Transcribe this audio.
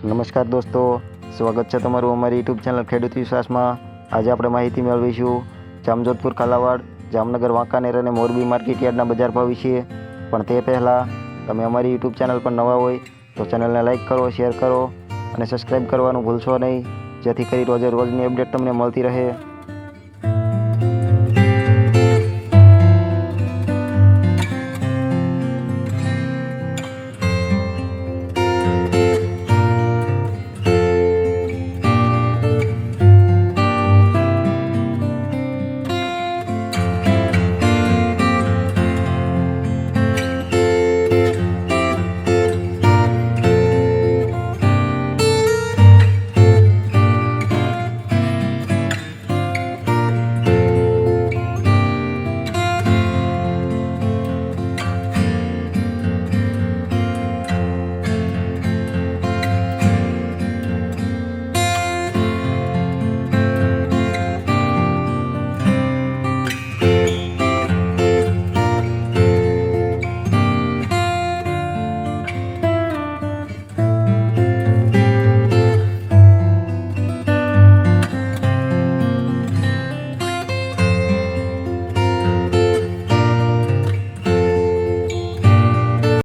નમસ્કાર દોસ્તો, સ્વાગત છે તમારું અમારી યુટ્યુબ ચેનલ ખેડૂત વિશ્વાસમાં। આજે આપણે માહિતી મેળવીશું જામજોધપુર, કાલાવાડ, જામનગર, વાંકાનેર અને મોરબી માર્કેટ યાર્ડના બજાર ભાવ વિશે। પણ તે પહેલાં તમે અમારી યુટ્યુબ ચેનલ પર નવા હોય તો ચેનલને લાઇક કરો, શેર કરો અને સબસ્ક્રાઈબ કરવાનું ભૂલશો નહીં, જેથી કરી રોજે રોજની અપડેટ તમને મળતી રહે।